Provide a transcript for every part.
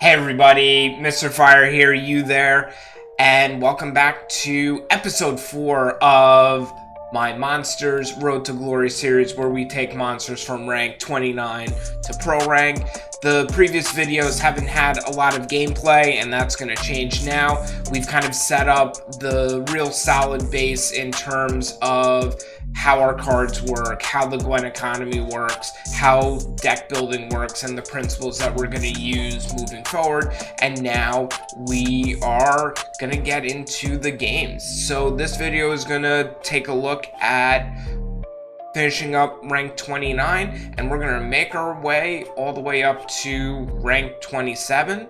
Hey everybody, Mr. Fire here, you there, and welcome back to episode 4 of my Monsters Road to Glory series, where we take monsters from rank 29 to pro rank. The previous videos haven't had a lot of gameplay, and that's going to change now. We've kind of set up the real solid base in terms of how our cards work, how the Gwent economy works, how deck building works, and the principles that we're going to use moving forward. And now we are going to get into the games. So this video is going to take a look at finishing up rank 29, and we're going to make our way all the way up to rank 27.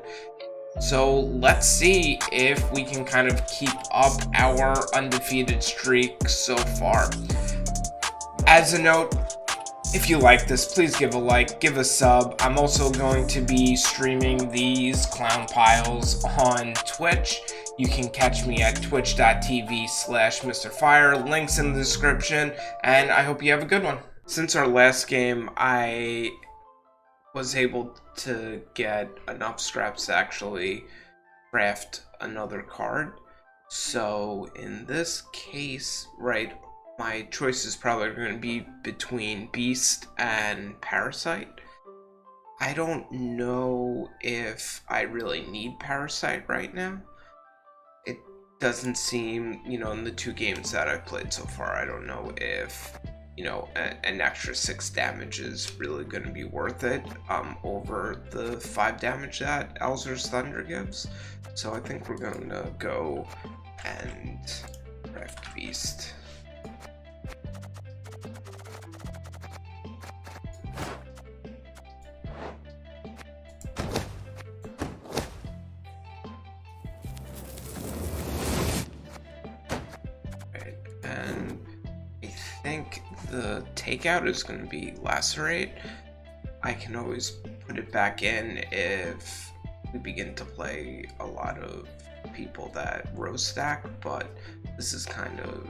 So let's see if we can kind of keep up our undefeated streak so far. As a note, if you like this, please give a like, give a sub. I'm also going to be streaming these clown piles on Twitch. You can catch me at twitch.tv/MrFire. Links in the description, and I hope you have a good one. Since our last game, I was able to get enough scraps to actually craft another card. So in this case, right, my choice is probably going to be between Beast and Parasite. I don't know if I really need Parasite right now. It doesn't seem, in the 2 games that I've played so far, I don't know if, an extra 6 damage is really going to be worth it over the 5 damage that Elzer's Thunder gives. So I think we're going to go and craft Beast. And I think the takeout is going to be Lacerate. I can always put it back in if we begin to play a lot of people that row stack, but this is kind of,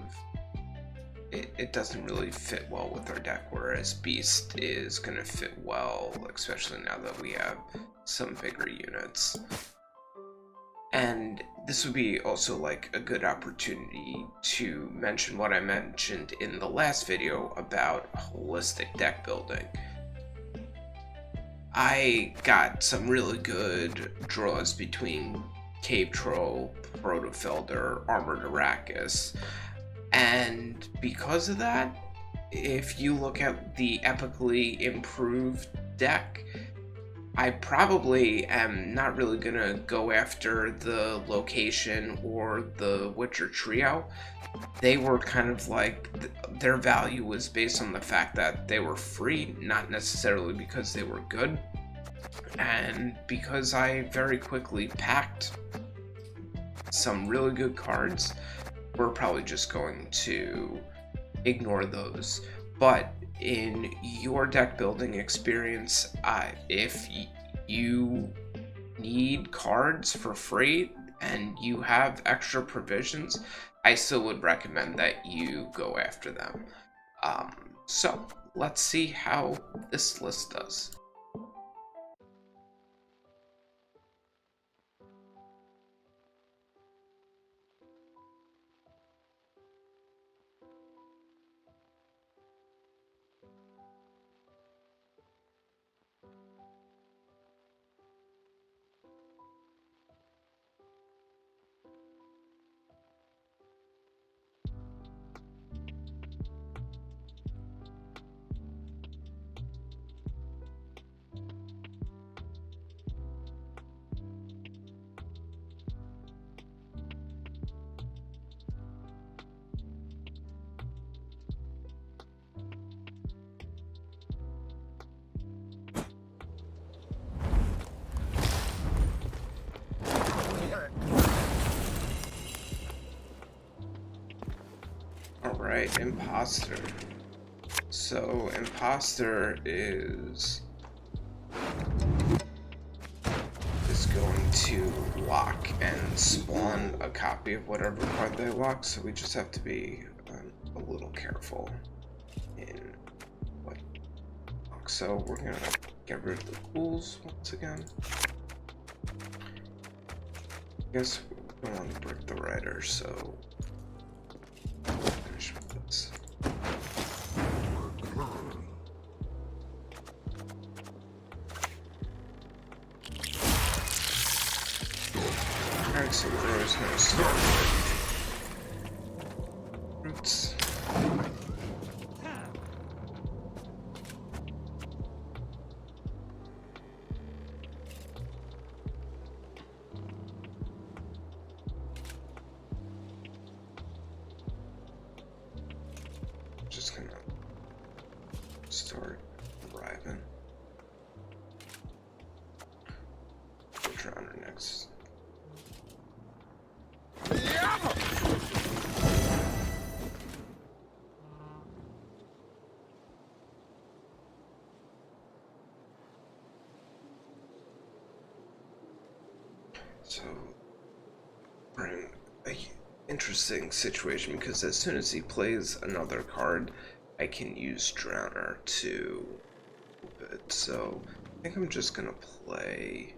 it doesn't really fit well with our deck, whereas Beast is going to fit well, especially now that we have some bigger units. And this would be also like a good opportunity to mention what I mentioned in the last video about holistic deck building. I got some really good draws between Cave Troll, Protofelder, Armored Arrakis, and because of that, if you look at the epically improved deck, I probably am not really gonna go after the location or the Witcher trio. They were kind of like, their value was based on the fact that they were free, not necessarily because they were good. And because I very quickly packed some really good cards, we're probably just going to ignore those. But in your deck building experience, if you need cards for free and you have extra provisions, I still would recommend that you go after them. So let's see how this list does. Alright, Imposter. So, Imposter is going to lock and spawn a copy of whatever card they lock, so we just have to be a little careful in what lock. So we're gonna get rid of the pools once again. Guess we don't want to break the rider, so finish with this. Alright, so there's no start. Roots. Just gonna start arriving. We'll Drowner next. So we're in a interesting situation because as soon as he plays another card, I can use Drowner to move it. So I think I'm just gonna play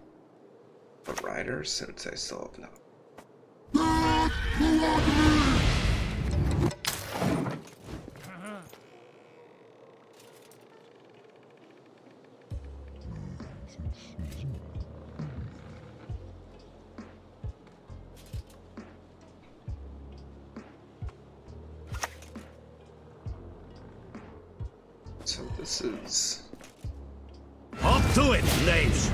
the Rider since I still have no. So this is Up to it, slaves!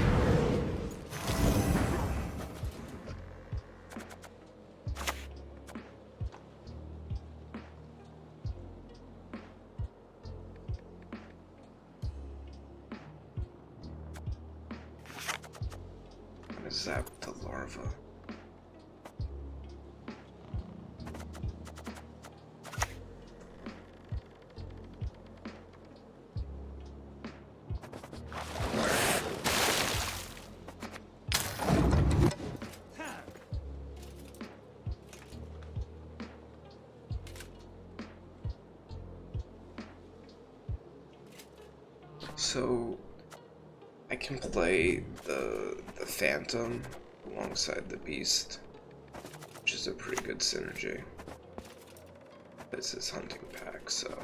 gonna zap the larva. So I can play the Phantom alongside the Beast, which is a pretty good synergy. This is hunting pack, so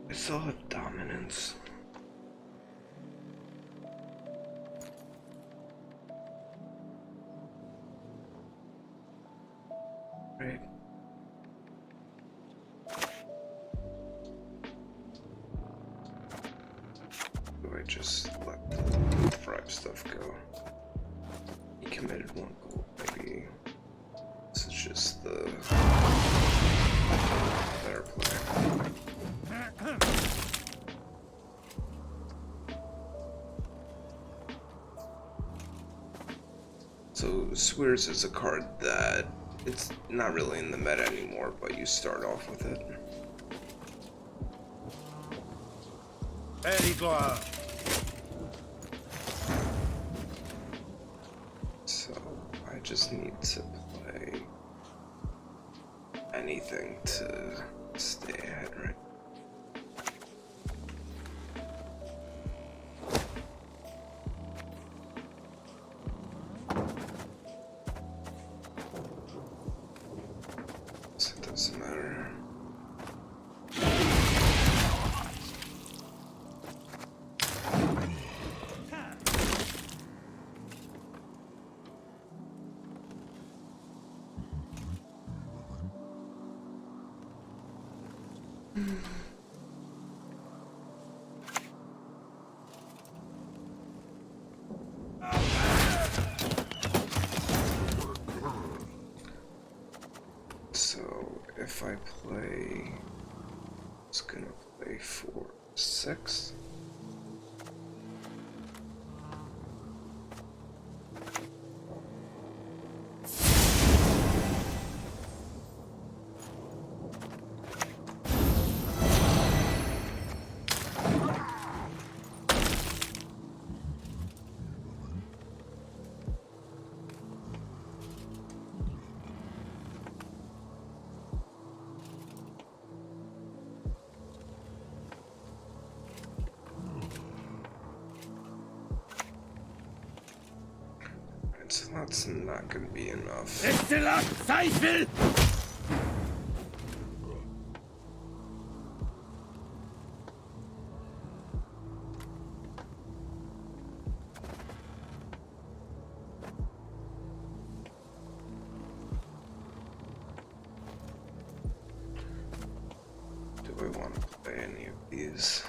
I still have dominance. Right. Do I just let the bribe stuff go? He committed one goal, maybe this is just the better play. So Swears is a card that it's not really in the meta anymore, but you start off with it. So I just need to play anything to stay ahead, right? So it doesn't matter. So if I play, it's gonna play 4-6. So that's not gonna be enough. Excellent Zweifel! Do I want to play any of these?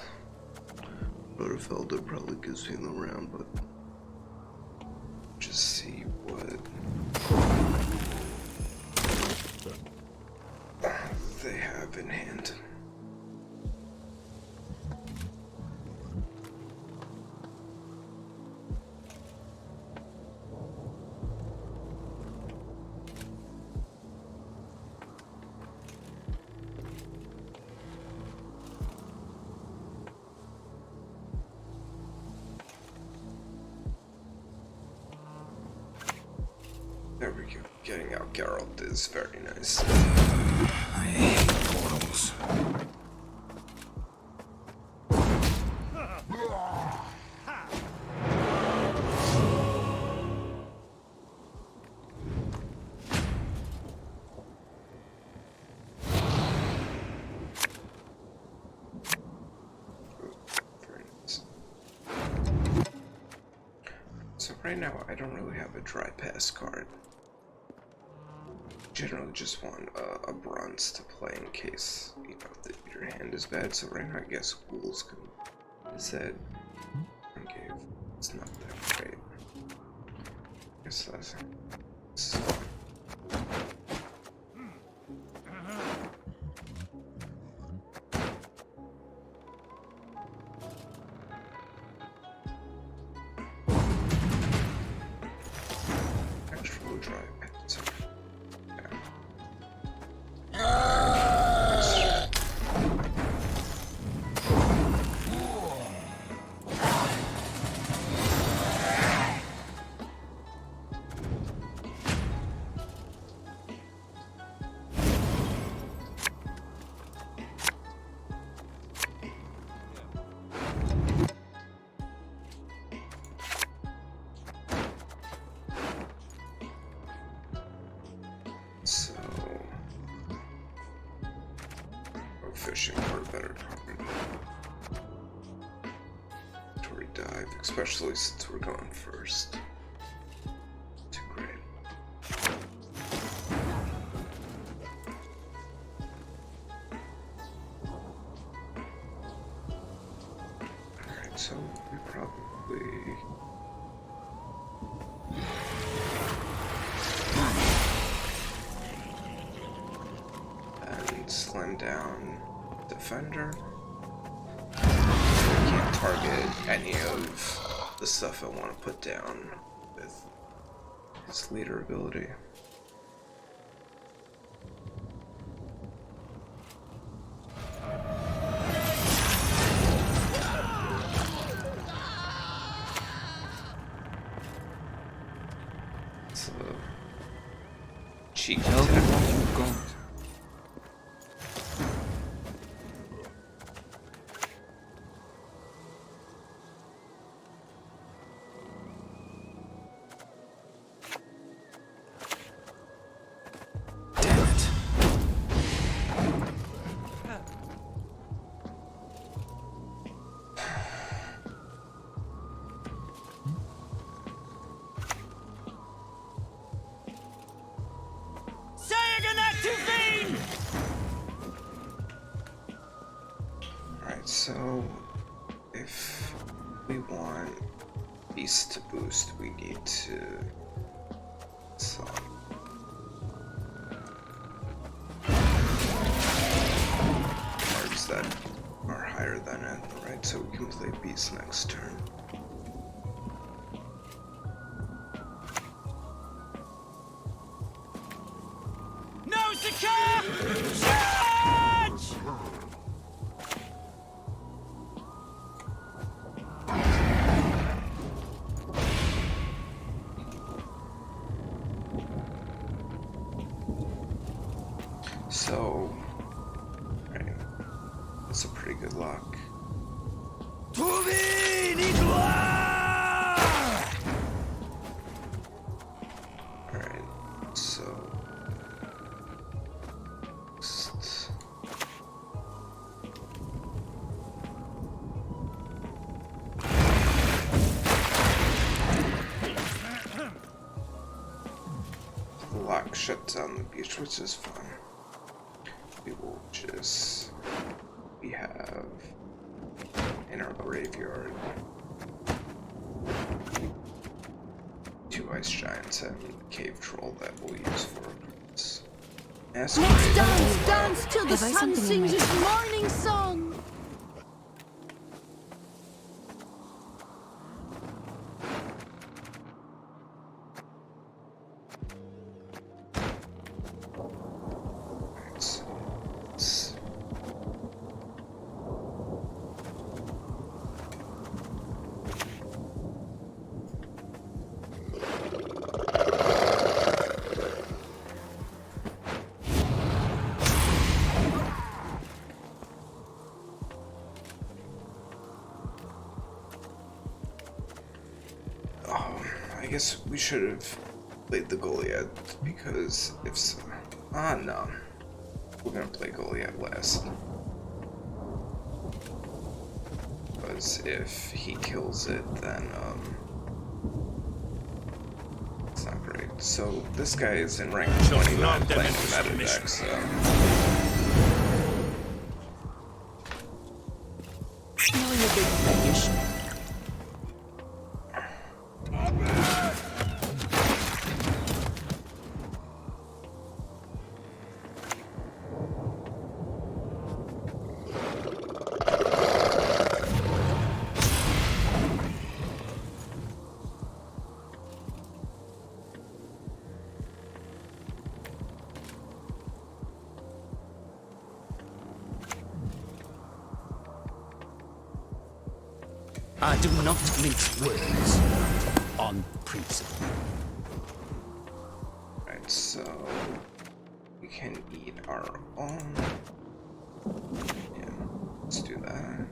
Butterfelder probably gives me the round, but just see what they have in hand. There we go. Getting out Geralt is very nice. I hate portals. Very nice. So right now I don't really have a dry pass card. Generally just want a bronze to play in case, you know, your hand is bad. So right now I guess Ghouls can said okay, it's not that great. I guess that's fine. Actual dry pass. So, go fishing for a better card. Tory dive, especially since we're going first. Too great. Alright, so we probably slam down defender. I can't target any of the stuff I want to put down with his leader ability. It's a cheeky attack. Alright, so if we want beast to boost, we need to summon cards that are higher than it, right? So we can play beast next turn. So, right, that's a pretty good lock. lock shuts down the beach, which is fun. We will just... We have in our graveyard 2 ice giants and a cave troll that we'll use for this. Let's dance, dance till the sun sings its morning song. I guess we should have played the Goliath, because if so... no. We're gonna play Goliath last. Because if he kills it, then, it's not great. So, this guy is in rank 29 playing the meta deck, so... Knowing a big fish. I do not mince words on principle. Right, so we can eat our own. Yeah, let's do that.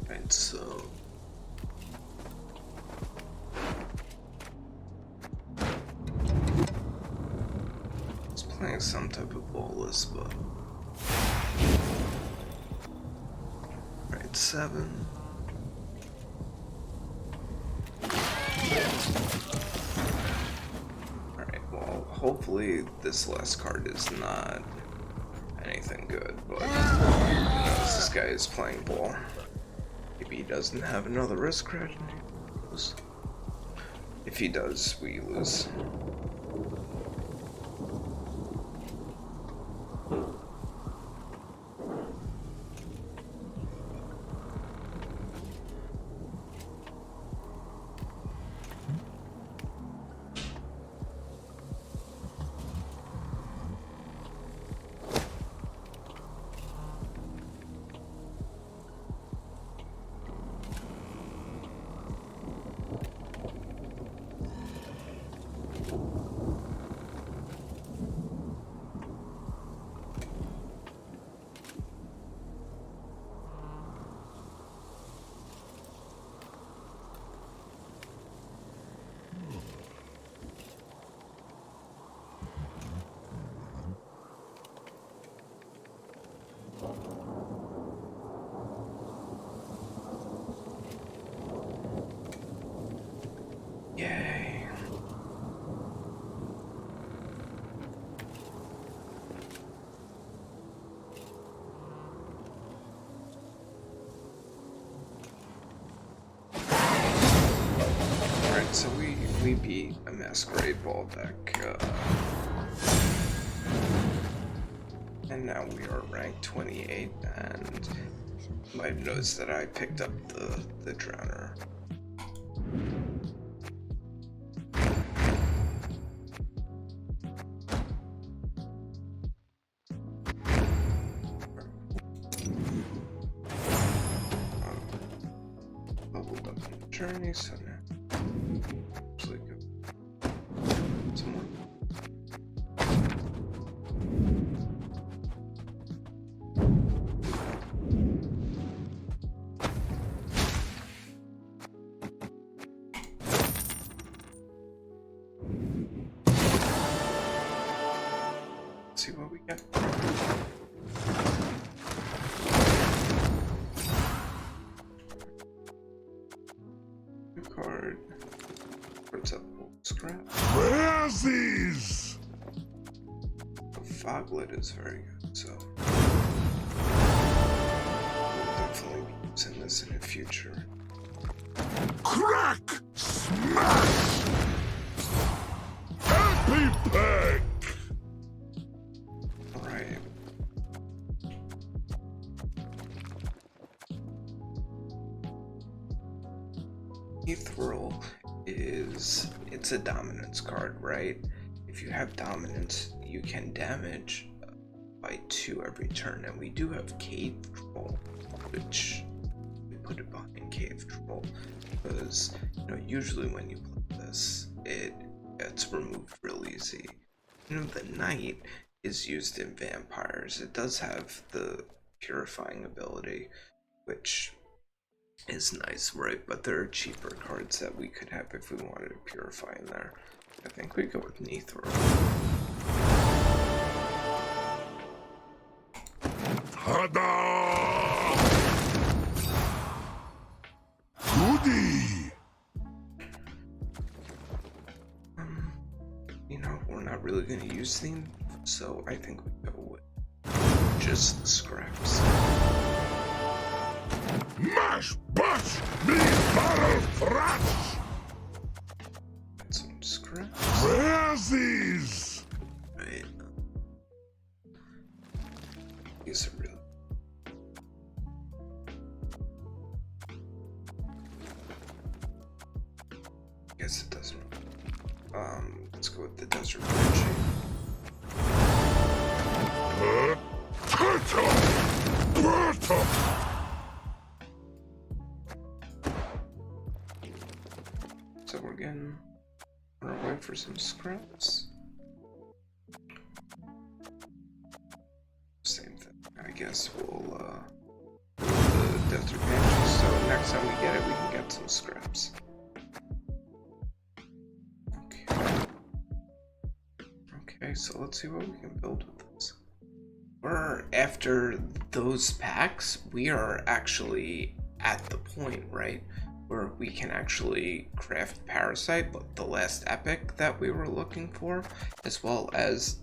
Right, so it's playing some type of bolus, but right, 7. Alright, well, hopefully this last card is not anything good, but who knows, this guy is playing ball. Maybe he doesn't have another risk card and he loses. If he does, we lose. Yay. Alright, so we beat a Masquerade Ball deck, and now we are ranked 28, and you might have noticed that I picked up the Drowner. journey, so now actually go some more. Let's see what we get. Card. What's up? Scrap. Where's these? The foglet is very good, so we'll definitely be using this in the future. Crack! Smash! Happy Peck! Alright. Mithril it's a dominance card, right? If you have dominance, you can damage by 2 every turn, and we do have Cave Troll, which we put it behind Cave Troll because usually when you play this, it gets removed real easy. The Knight is used in vampires. It does have the purifying ability, which is nice, right? But there are cheaper cards that we could have if we wanted to purify in there. I think we go with Mithril. Ta-da! Goody! We're not really going to use them, so I think we go with just the scraps. Mash, bash, me barrel thrash! Get some scraps. Where's these? Right. These are really... Guess it doesn't. Let's go with the desert energy. Berta! So we're getting on our way for some scraps. Same thing. I guess we'll do the desert energy. So next time we get it, we can get some scraps. Okay, so let's see what we can build with this. After those packs, we are actually at the point, right, where we can actually craft Parasite, the last epic that we were looking for, as well as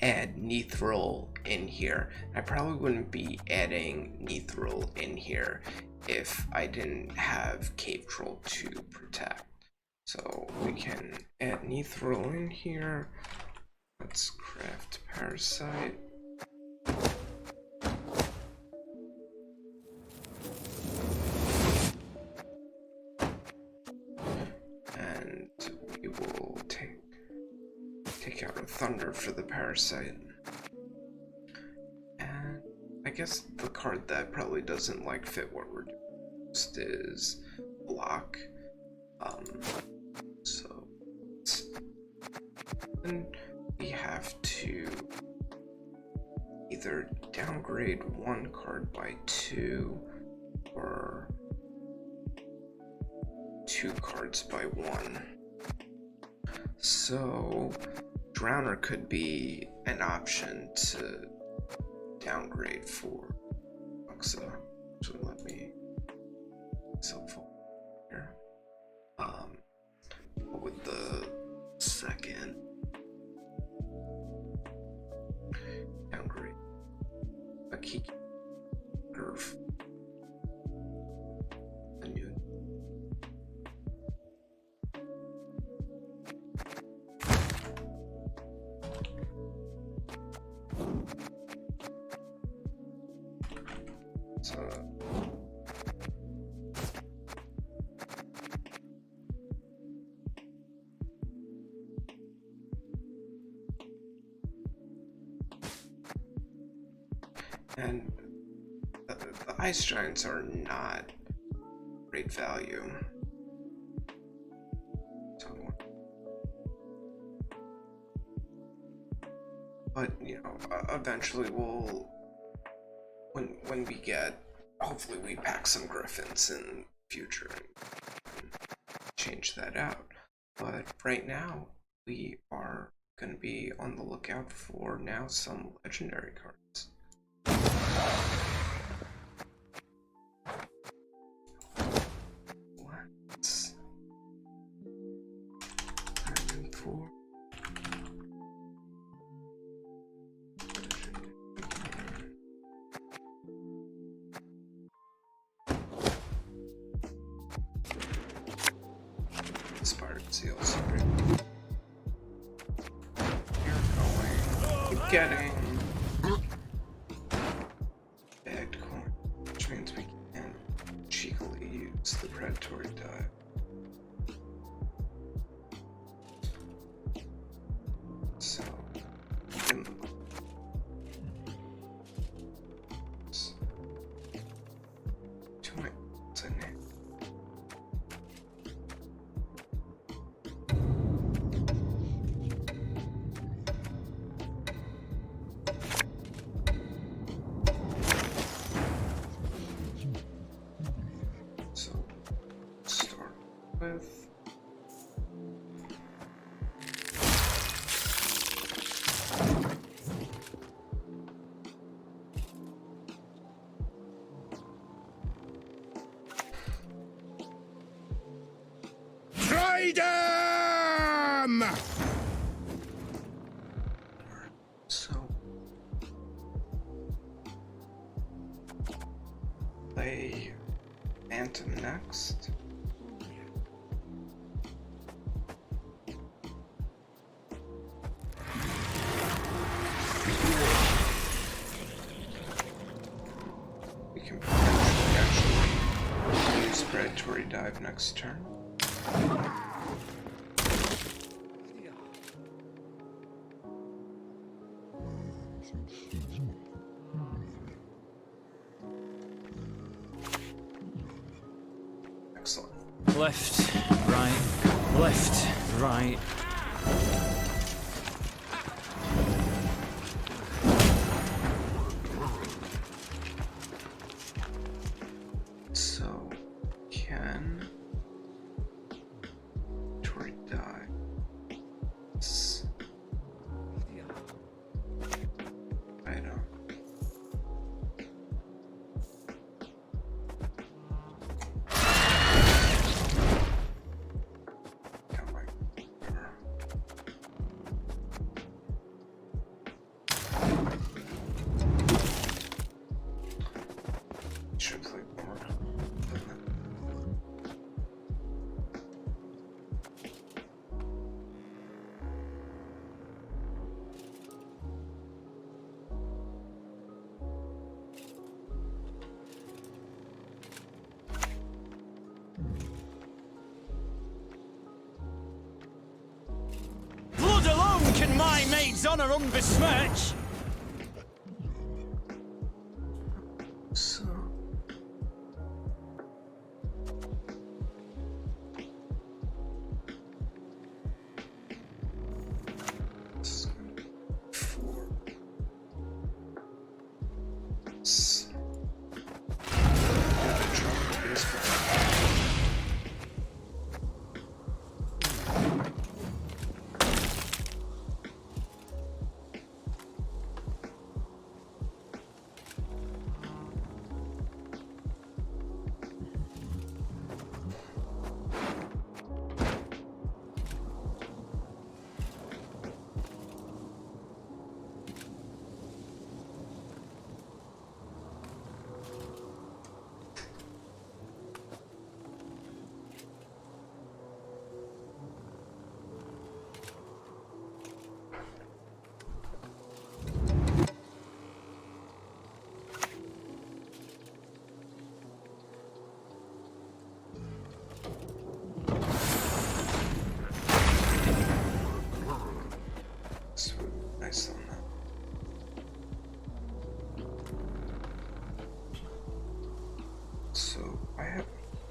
add Mithril in here. I probably wouldn't be adding Mithril in here if I didn't have Cave Troll to protect. So we can add Mithril in here. Let's craft Parasite. And we will take out a Thunder for the Parasite. And I guess the card that probably doesn't fit what we're doing most is Block. So then we have to either downgrade one card by 2 or 2 cards by 1. So Drowner could be an option to downgrade for Uxa. So let me here. With the second downgrade, a key curve, a new. So and the ice giants are not great value. but you know, eventually we'll, when we get, hopefully we pack some griffins in the future and change that out. But right now we are going to be on the lookout for now some legendary cards. Let's 104. Inspired seal, sorry. You're going. Keep getting bagged coin, which means we can cheekily use the predatory dive. So, in two minutes in it. So, start with Freedom! so play Phantom next. We can potentially actually use predatory dive next turn. Excellent. Left, right, left, right. So can predatory dive. Item. Got my should play more. Blood alone can my maid's honour unbesmirch. So this is gonna be 4. Gotta drop this guy. Sweet. Nice on that. So I have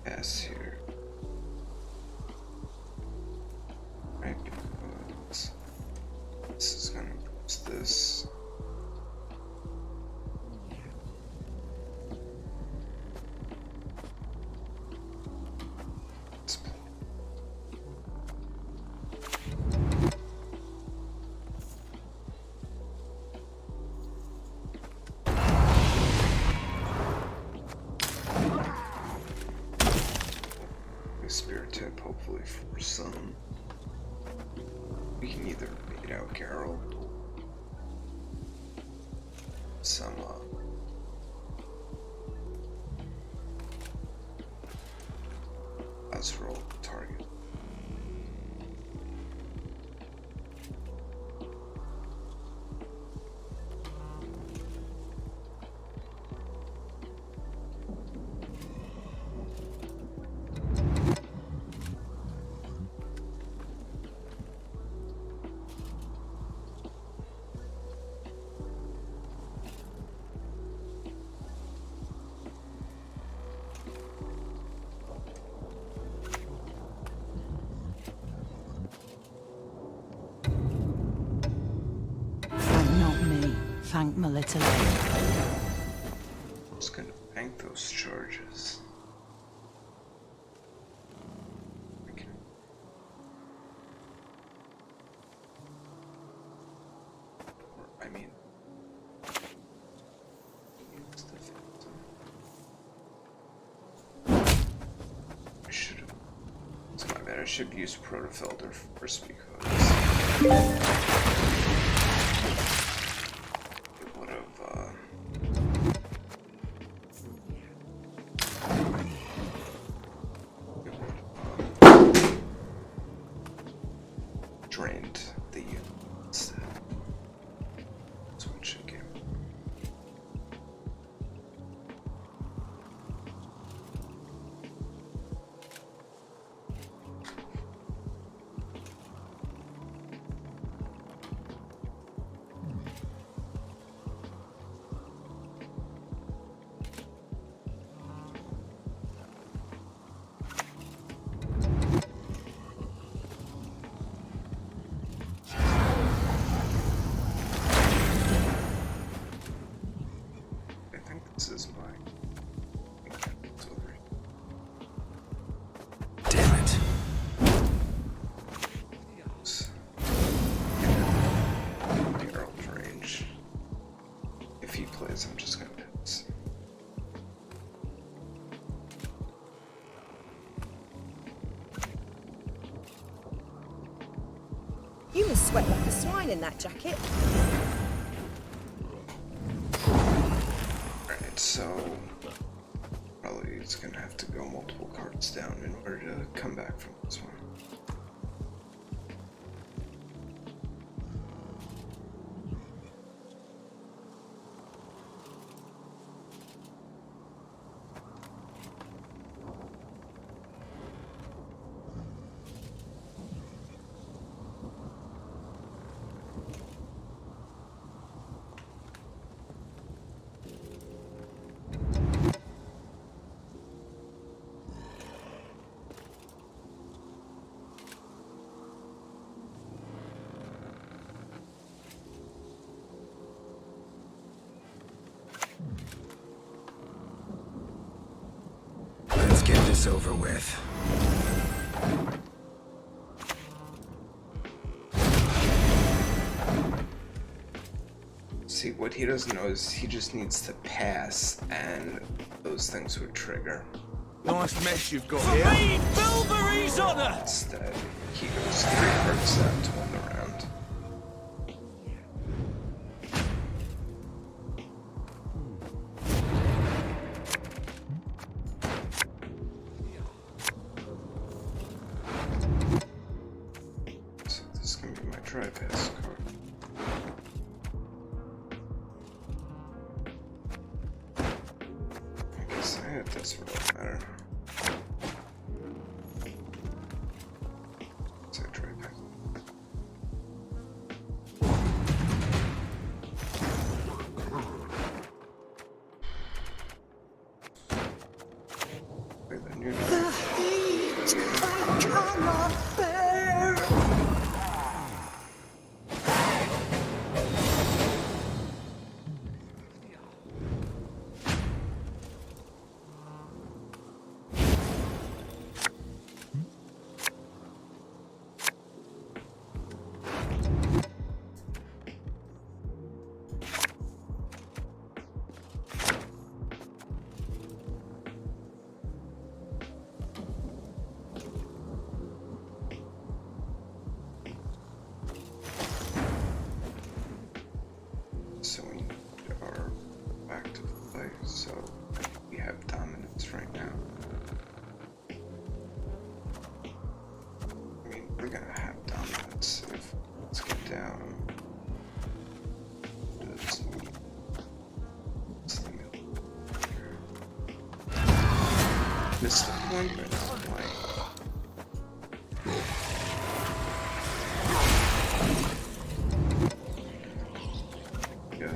S here. Right, because this is gonna boost this. hopefully for some. We can either beat out Carol, some let's roll target. Thank my little lady. I'm just gonna bank those charges. Okay. I mean, I should have. It's my bad. I should use Protofelder first because. Drained the unit instead. That's what it should give. This is my artillery. Damn it. Gerald's range. If he plays, I'm just gonna pass. You must sweat like a swine in that jacket. Alright, so probably it's gonna have to go multiple cards down in order to come back from this one. Let's get this over with. See, what he doesn't know is he just needs to pass, and those things would trigger. Nice mess you've got here. Bilberry's honor! Instead, he goes 3 cards down to win the round. So this is gonna be my try pass card. I guess it doesn't really matter. So try pass. Play the new points right now. I mean, we're gonna have dominance if let's get down. Missed the point, but it's playing. Yeah.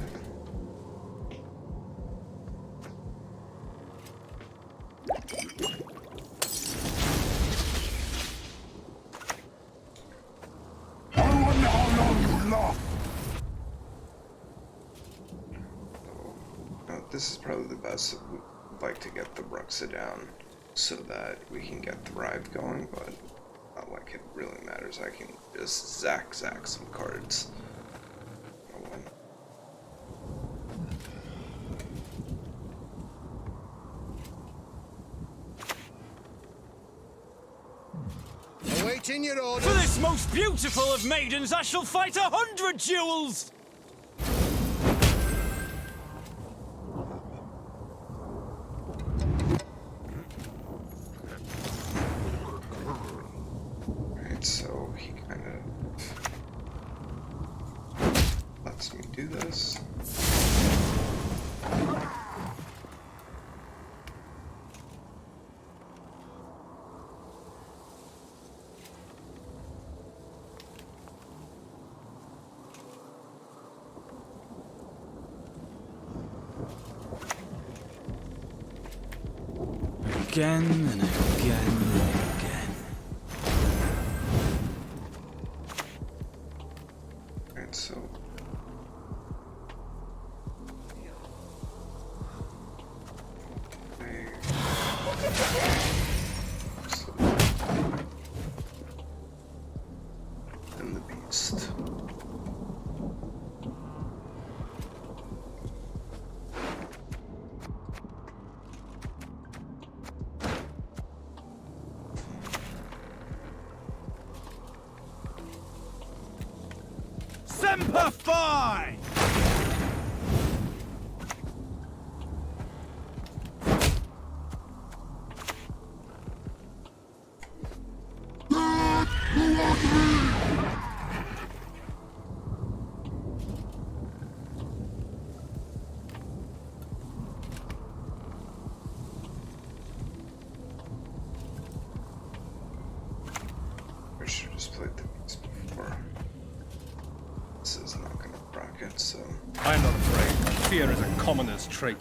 This is probably the best. We'd like to get the Bruxa down so that we can get Thrive going, but not like it really matters. I can just zack some cards. Awaiting your orders. For this most beautiful of maidens, I shall fight 100 duels! Right, so he kind of lets me do this. Again and again and again. Right, so and the beast. Semper Fi! I should have just played the beast before. This is not gonna rock it, so I'm not afraid. Fear is a commoner's trait.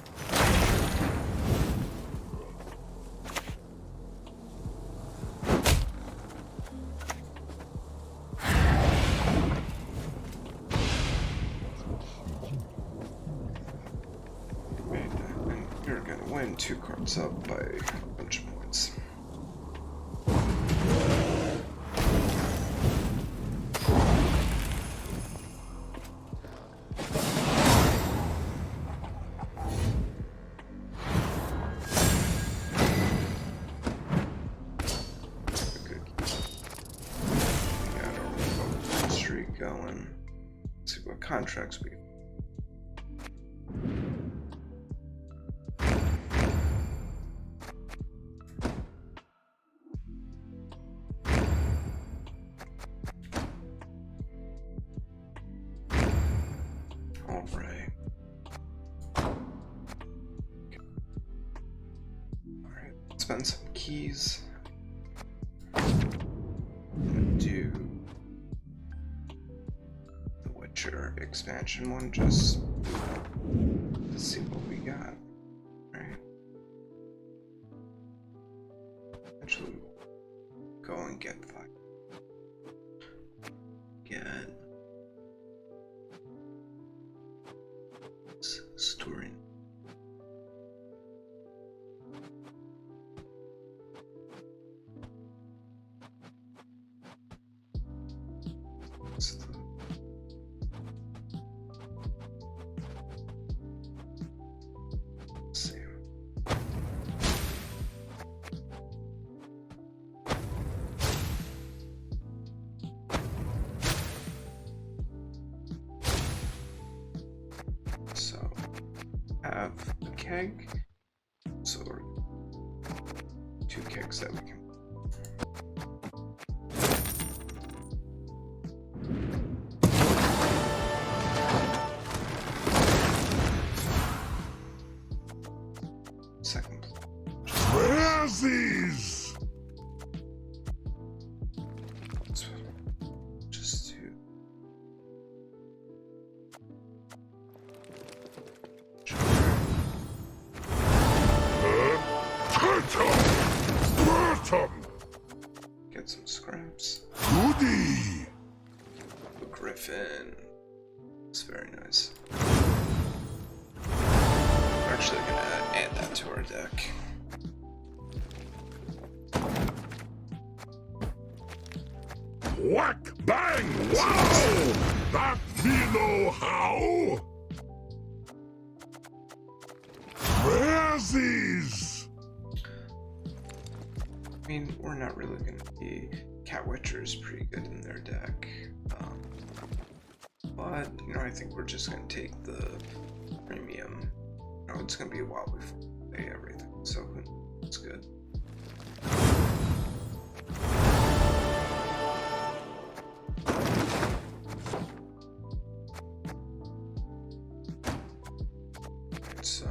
and you're gonna win 2 cards up by a bunch of points. Going. Let's see what contracts we. All right. All right. Spend some keys. I'm gonna do expansion one just to see what we got. Right. Actually, go and get 5. Get storing. So have a keg, so bricks that we can. Second Razzies! just to get some scraps. Goody! The griffin. It's very nice. We're actually gonna add that to our deck. Whack, bang, wow! That me know how? Razzies! I mean, we're not really gonna be. Cat Witcher is pretty good in their deck. But, you know, I think we're just gonna take the premium. You know, it's gonna be a while before we pay everything, so it's good. So,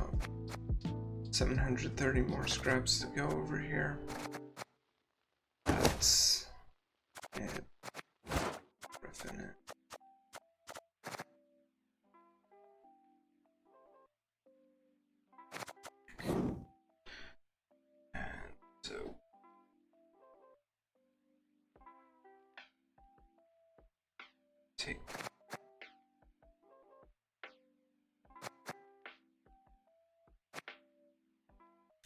730 more scraps to go over here. That's it. Griffin it. And so take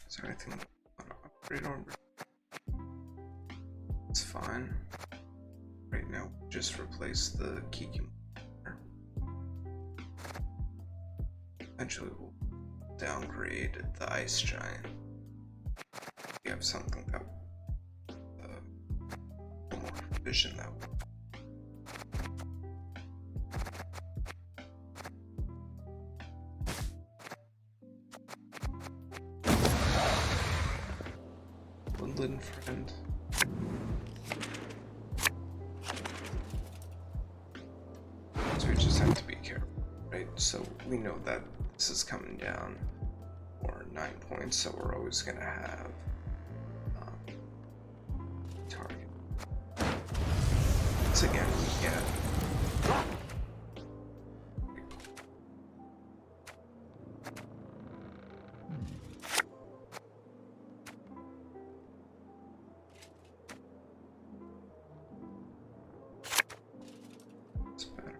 is there anything I want to upgrade on? It's fine. Right now, just replace the key. Eventually, we'll downgrade the Ice Giant. We have something that more vision that will. Woodland Friend. So we just have to be careful, right? So we know that this is coming down for 9 points, so we're always gonna have target. Once again, we get it's better.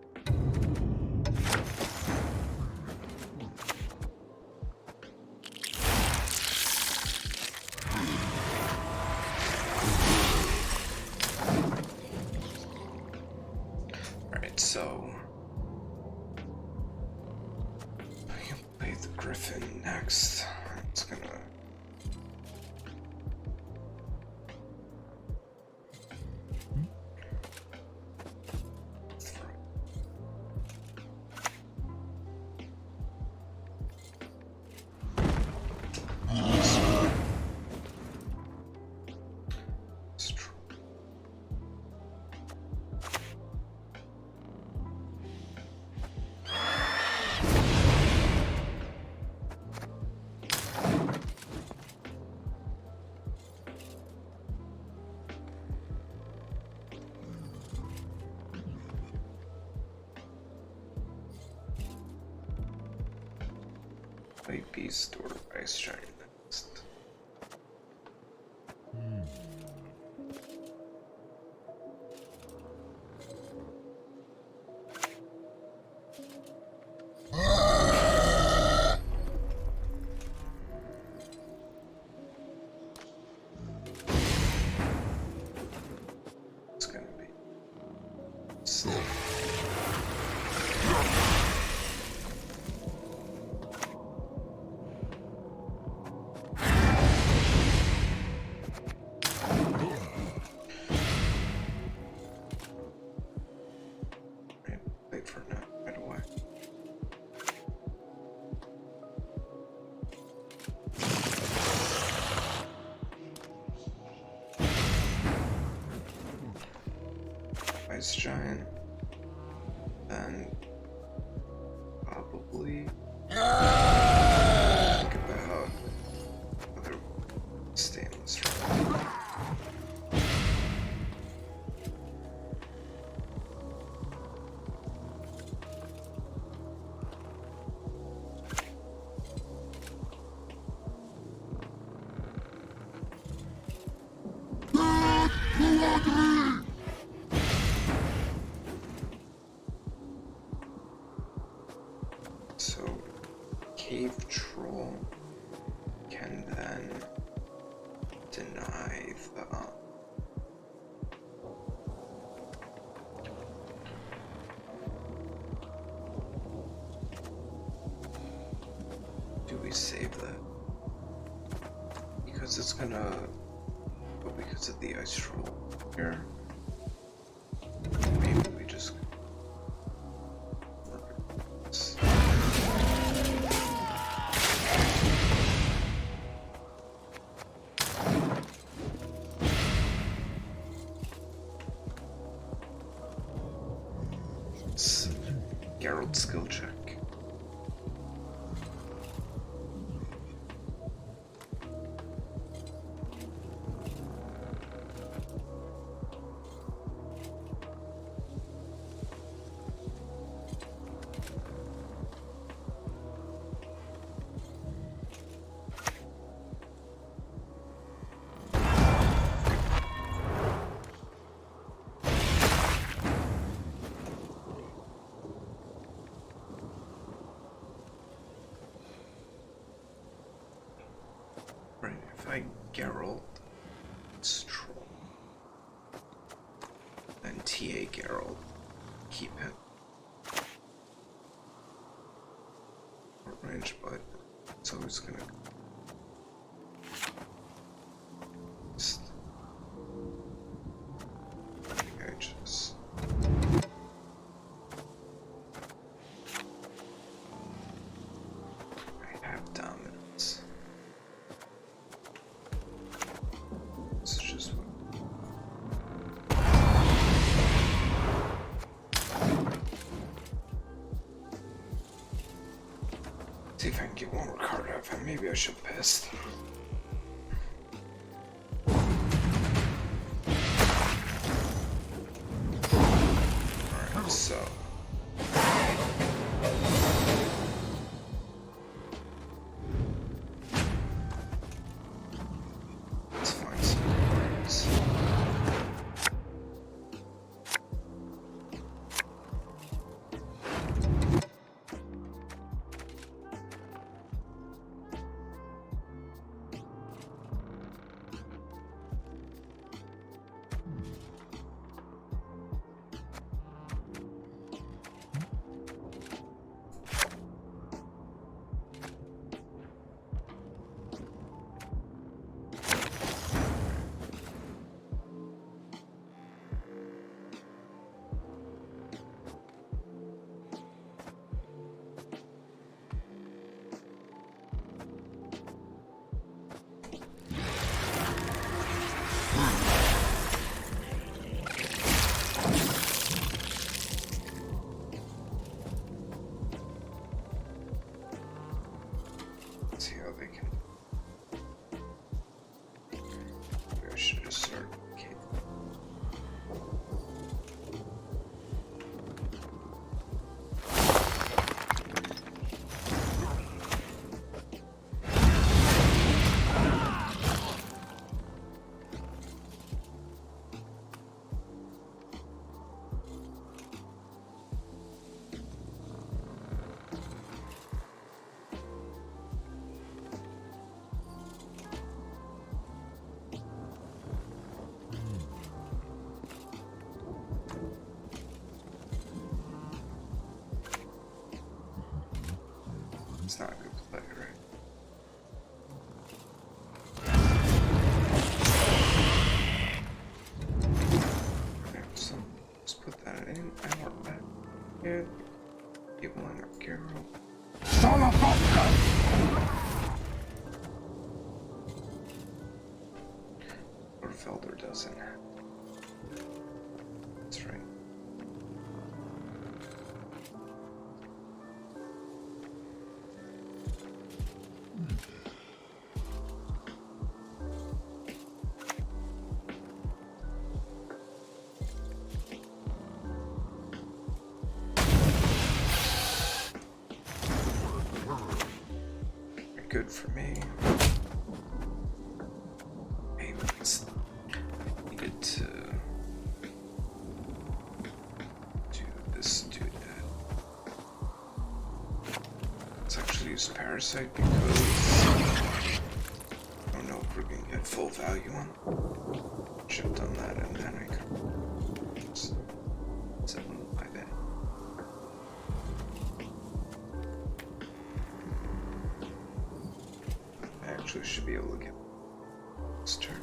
Alright, so we can play the Griffin next. It's gonna play Beast or Ice Giant next. It's gonna be slow. Ice Giant. Then probably think about other stainless rock. So, Cave Troll can then deny the do we save that? Because it's gonna, but because of the Ice Troll here, maybe we just Geralt skill check. Right, if I Geralt, it's Troll. Then TA Geralt, keep him. Short range, but it's always gonna just I think I just I have dominance. It's just see if I can get one more card out of him. Maybe I should have pissed. Alright, so let's find some cards. Let's see how they can. Maybe I should just start. Okay. It's not a good play, right? Okay, so let's put that in. I want that. Yeah. People in our Geralt. Or Felder doesn't. That's right. Parasite because I don't know if we're gonna get full value on it. Should have done that and then I could. So, my bad. I actually should be able to get this turn.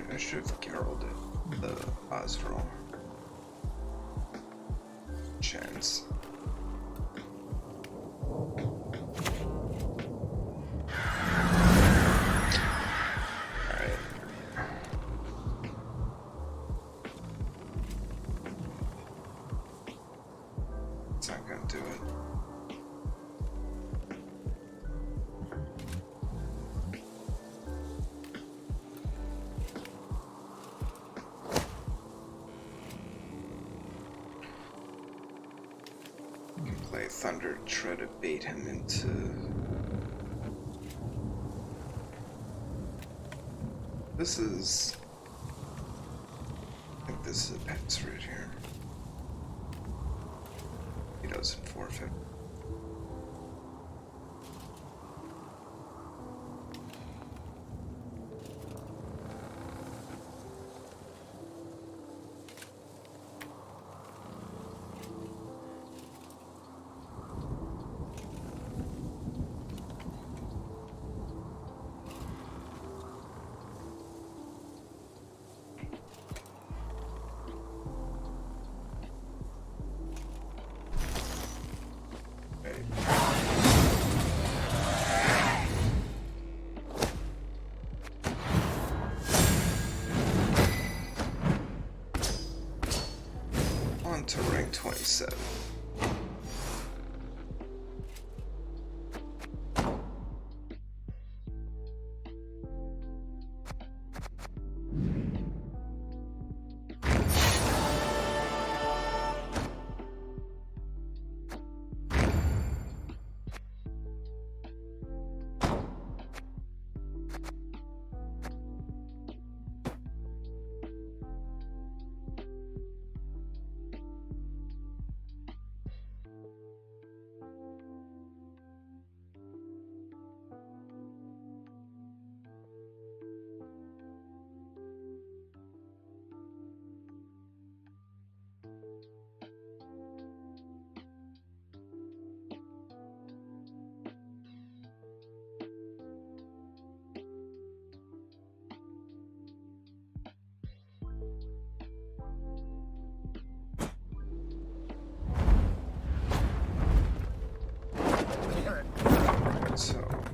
I should have heralded the Osral chance. Alright. It's not gonna do it. Play Thunder, try to bait him into. This is. I think this is a Pets right here. He doesn't forfeit. On to rank 27.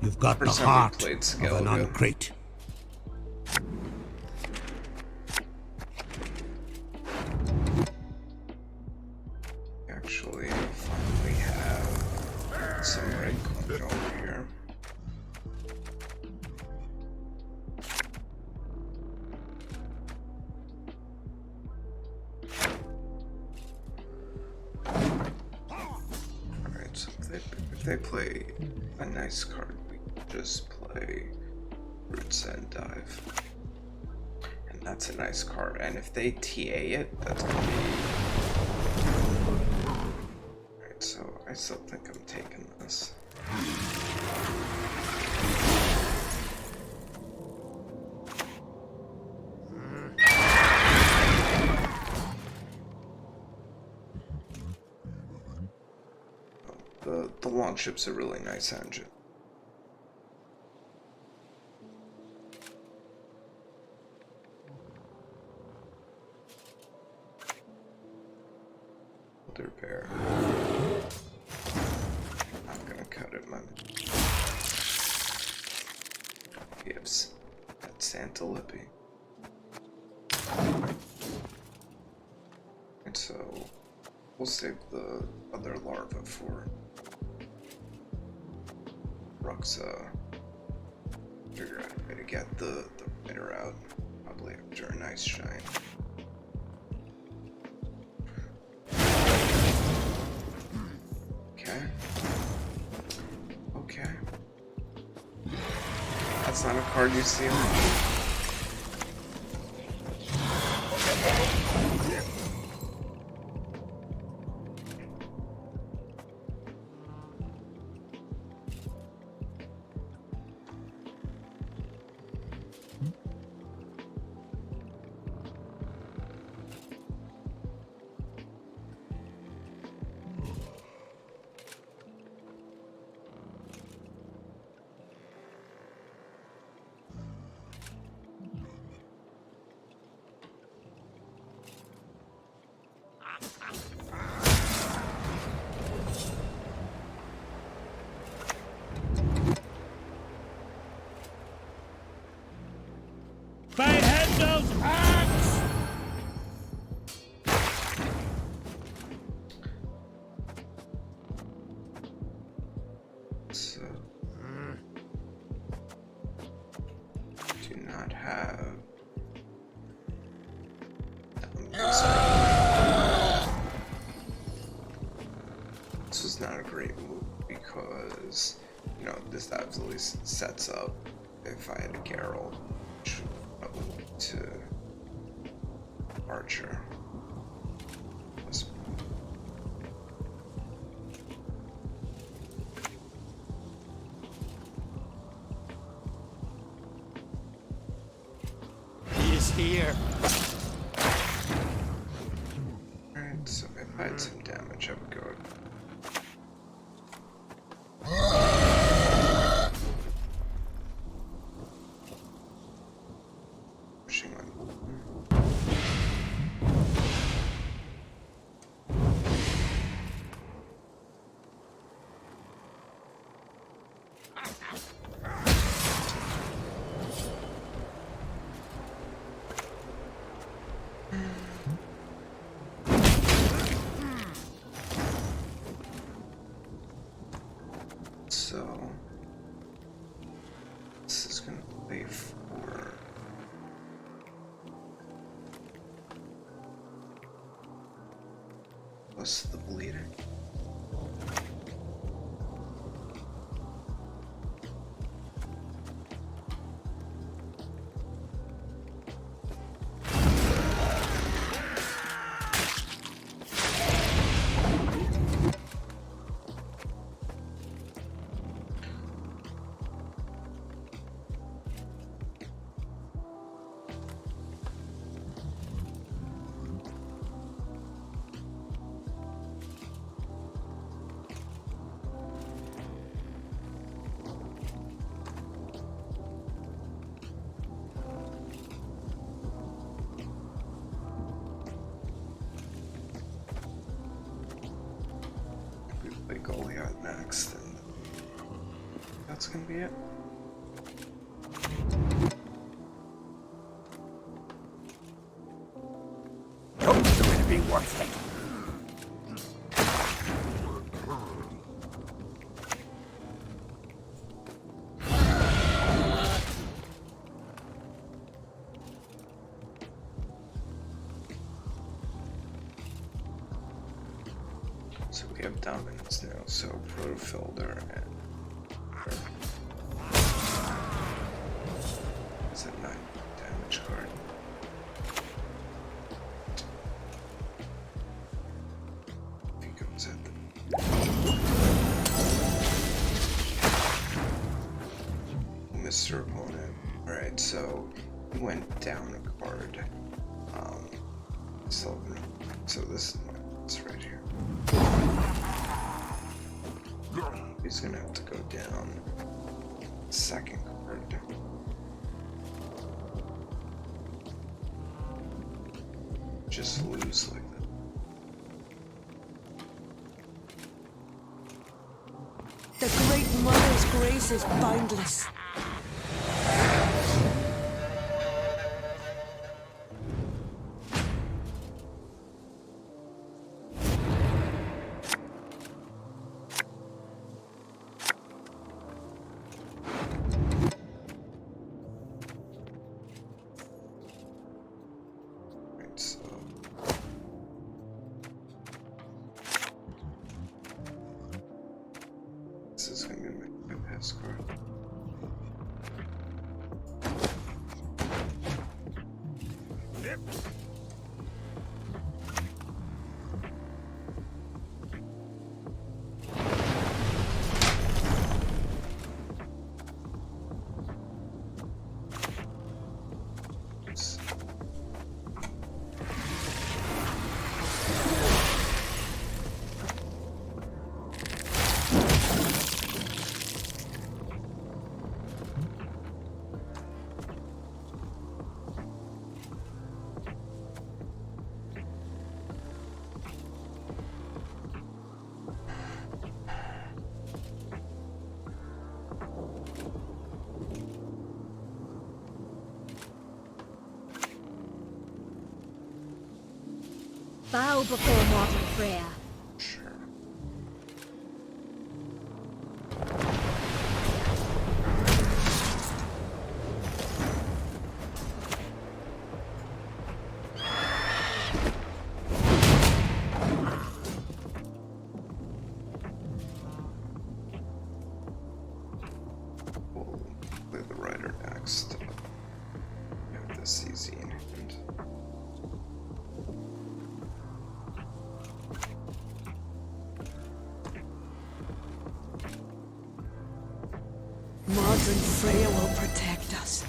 You've got the heart of an uncrate. Actually, finally have some red Gwent over here. Alright, so if they play a nice card, we just play Roots and Dive. And that's a nice card. And if they TA it, that's gonna be... Alright, so I still think I'm taking this. The launch ship's a really nice engine. Elder Bear. I'm gonna cut it, man. Gives that Santa Lippy. And so we'll save the other larva for Ruxa. Figure out a way to get the spider out, probably after a nice shine. Okay. Okay. That's not a card you see. Behead those ants! So, do not have. This was not a great move because, you know, this absolutely sets up if I had a Geralt to Archer. He is here. Alright, so if I had some damage, I would go. Pushing on. So this is gonna play for plus the bleeding. We play Goliath next, and that's gonna be it. Don't do it to be worth it. So we have dominance now, so Protofilter and is a 9 damage card. If he goes at the Mr. Opponent. Alright, so he went down a card. So this is my it's right here. He's gonna have to go down second card. Just lose like that. The Great Mother's grace is boundless. pass card. Yep. Bow before mortal prayer. Sure. We'll play the rider next. We have this easy in hand. Modern Freya will protect us.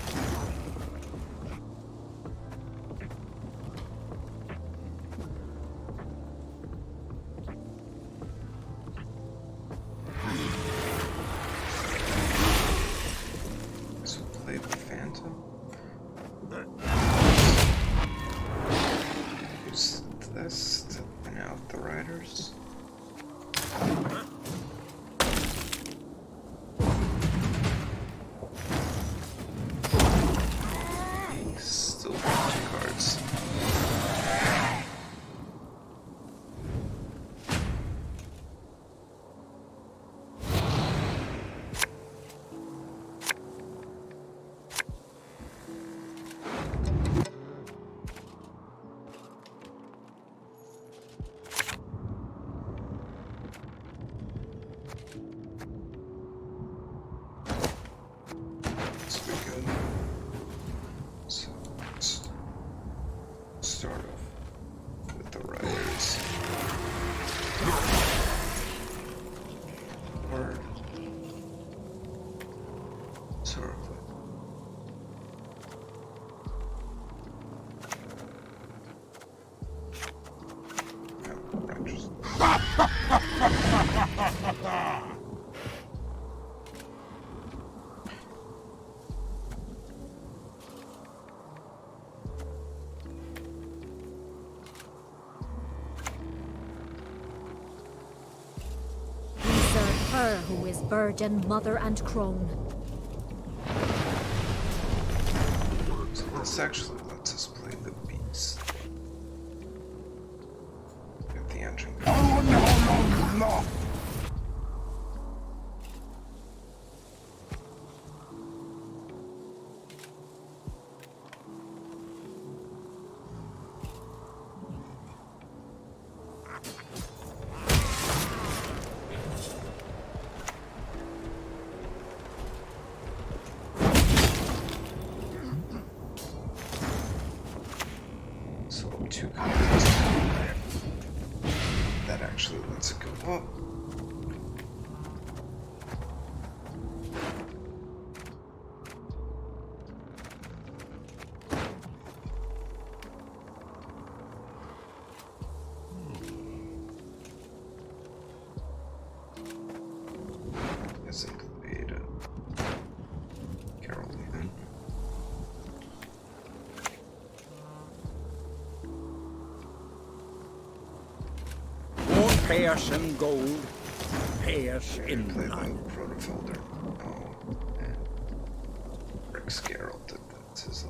So play the Phantom. Use this to thin out the riders. Still 50 cards. This will be good. So let's start off with the riders. Or sort of Rangers. We serve her who is virgin, mother, and crone. So this actually lets us play the beast. Get the engine going. Oh, no, no, no. So 2 cards. That actually lets it go up. Isn't played Carol even. Won't pay us in gold, pay us in Play blood. the Protofolder. Oh, and Rick Scarroll did that. It's his